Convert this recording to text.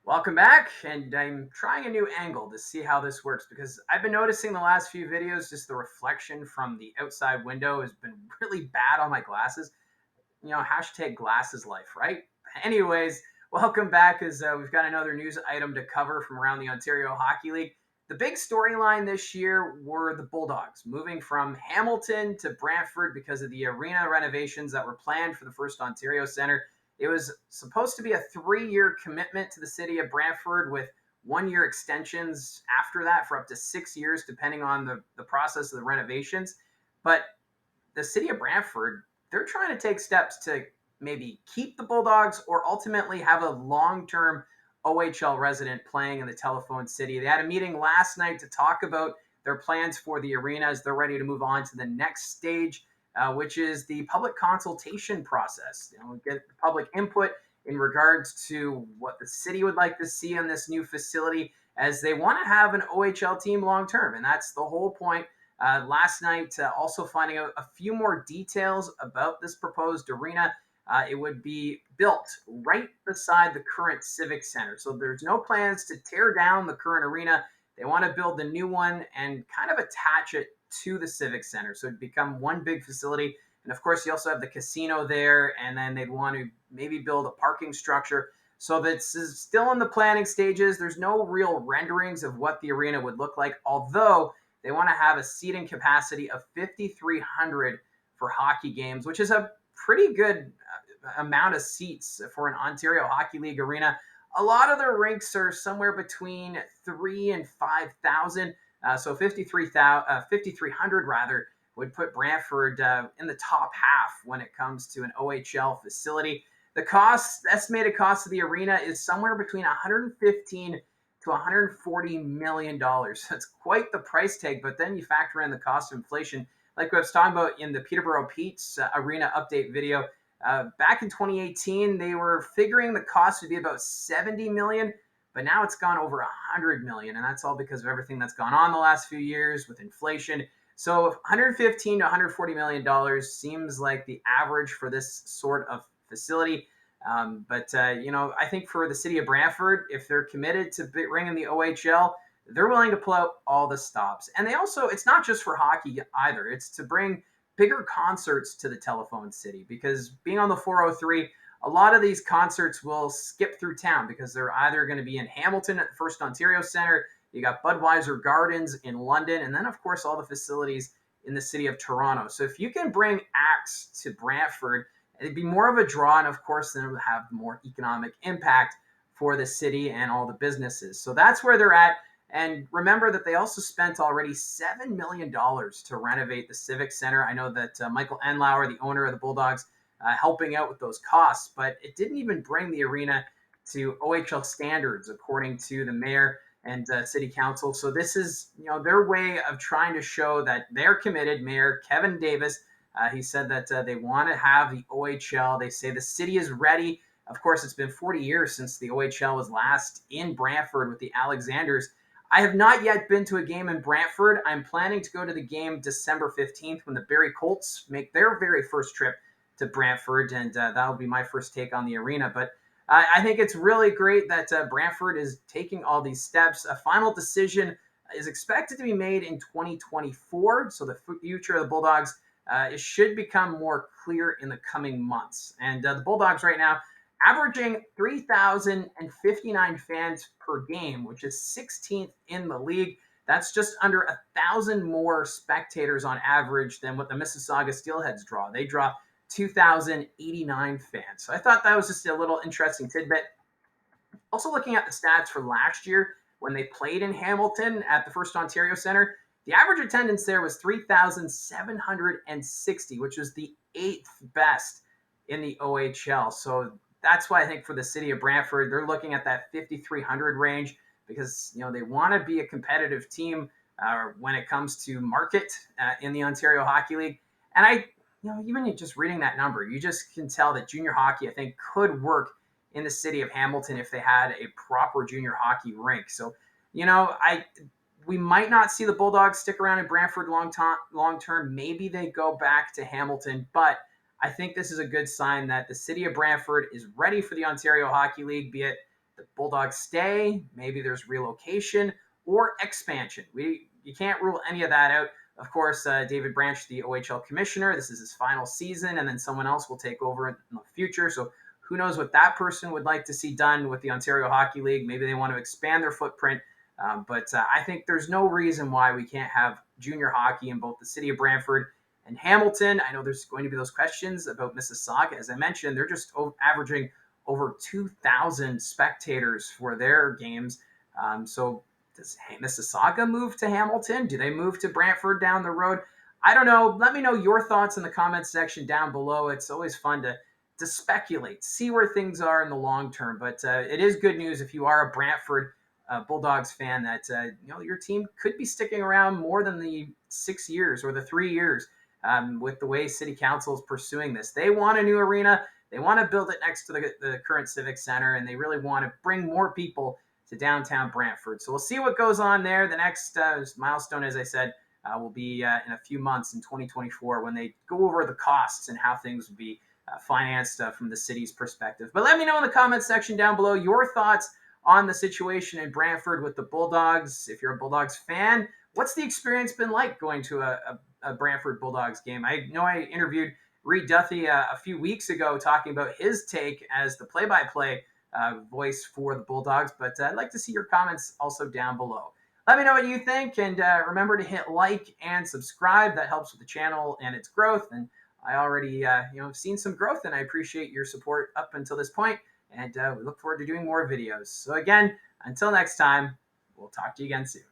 Welcome back, and I'm trying a new angle to see how this works because I've been noticing the last few videos just the reflection from the outside window has been really bad on my glasses. Hashtag glasses life, right? Anyways, welcome back as we've got another news item to cover from around the Ontario Hockey League. The big storyline this year were the Bulldogs moving from Hamilton to Brantford because of the arena renovations that were planned for the first Ontario Centre. It was supposed to be a 3-year commitment to the city of Brantford with 1-year extensions after that for up to 6 years, depending on the process of the renovations. But the city of Brantford, they're trying to take steps to maybe keep the Bulldogs or ultimately have a long-term OHL resident playing in the Telephone City. They had a meeting last night to talk about their plans for the arena as they're ready to move on to the next stage, which is the public consultation process. Get the public input in regards to what the city would like to see in this new facility, as they want to have an OHL team long term, and that's the whole point. Last night, also finding out a few more details about this proposed arena. It would be built right beside the current Civic Center. So there's no plans to tear down the current arena. They want to build the new one and kind of attach it to the Civic Center. So it'd become one big facility. And of course, you also have the casino there, and then they'd want to maybe build a parking structure. So this is still in the planning stages. There's no real renderings of what the arena would look like, although they want to have a seating capacity of 5,300 for hockey games, which is a pretty good amount of seats for an Ontario Hockey League arena. A lot of their rinks are somewhere between 3 and 5,000. So 5,300 rather would put Brantford in the top half when it comes to an OHL facility. Estimated cost of the arena is somewhere between 115 to $140 million. That's quite the price tag, but then you factor in the cost of inflation. Like I was talking about in the Peterborough Pete's arena update video, back in 2018, they were figuring the cost would be about $70 million, but now it's gone over $100 million, and that's all because of everything that's gone on the last few years with inflation. So 115 to $140 million seems like the average for this sort of facility. But I think for the city of Brantford, if they're committed to bringing the OHL, they're willing to pull out all the stops. And they also, it's not just for hockey either. It's to bring bigger concerts to the Telephone City, because being on the 403, a lot of these concerts will skip through town because they're either going to be in Hamilton at the First Ontario Centre. You got Budweiser Gardens in London, and then of course all the facilities in the city of Toronto. So if you can bring acts to Brantford, it'd be more of a draw, and of course, then it would have more economic impact for the city and all the businesses. So that's where they're at. And remember that they also spent already $7 million to renovate the Civic Center. I know that Michael Enlauer, the owner of the Bulldogs, helping out with those costs, but it didn't even bring the arena to OHL standards, according to the mayor and city council. So this is, their way of trying to show that they're committed. Mayor Kevin Davis, he said that they want to have the OHL. They say the city is ready. Of course, it's been 40 years since the OHL was last in Brantford with the Alexanders. I have not yet been to a game in Brantford. I'm planning to go to the game December 15th when the Barrie Colts make their very first trip to Brantford, and that'll be my first take on the arena. But I think it's really great that Brantford is taking all these steps. A final decision is expected to be made in 2024, so the future of the Bulldogs it should become more clear in the coming months. And the Bulldogs right now averaging 3,059 fans per game, which is 16th in the league. That's just under 1,000 more spectators on average than what the Mississauga Steelheads draw. They draw 2,089 fans. So I thought that was just a little interesting tidbit. Also looking at the stats for last year when they played in Hamilton at the First Ontario Centre, the average attendance there was 3,760, which was the 8th best in the OHL. So that's why I think for the city of Brantford, they're looking at that 5,300 range because they want to be a competitive team when it comes to market in the Ontario Hockey League. And even just reading that number, you just can tell that junior hockey, I think, could work in the city of Hamilton if they had a proper junior hockey rink. So, we might not see the Bulldogs stick around in Brantford long term. Maybe they go back to Hamilton, but I think this is a good sign that the city of Brantford is ready for the Ontario Hockey League, be it the Bulldogs stay, maybe there's relocation or expansion. You can't rule any of that out. Of course, David Branch, the OHL commissioner, this is his final season, and then someone else will take over in the future. So who knows what that person would like to see done with the Ontario Hockey League? Maybe they want to expand their footprint. But I think there's no reason why we can't have junior hockey in both the city of Brantford and Hamilton. I know there's going to be those questions about Mississauga. As I mentioned, they're just averaging over 2,000 spectators for their games. So does Mississauga move to Hamilton? Do they move to Brantford down the road? I don't know. Let me know your thoughts in the comments section down below. It's always fun to speculate, see where things are in the long term. But it is good news if you are a Brantford Bulldogs fan that your team could be sticking around more than the 6 years or the 3 years with the way City Council is pursuing this. They want a new arena. They want to build it next to the current Civic Center, and they really want to bring more people to downtown Brantford. So we'll see what goes on there. The next milestone, as I said, will be in a few months in 2024 when they go over the costs and how things would be financed from the city's perspective. But let me know in the comments section down below your thoughts on the situation in Brantford with the Bulldogs. If you're a Bulldogs fan, what's the experience been like going to a Brantford Bulldogs game? I know I interviewed Reed Duthie a few weeks ago talking about his take as the play-by-play voice for the Bulldogs, but I'd like to see your comments also down below. Let me know what you think, and remember to hit like and subscribe. That helps with the channel and its growth, and I already seen some growth, and I appreciate your support up until this point, and we look forward to doing more videos. So again, until next time, we'll talk to you again soon.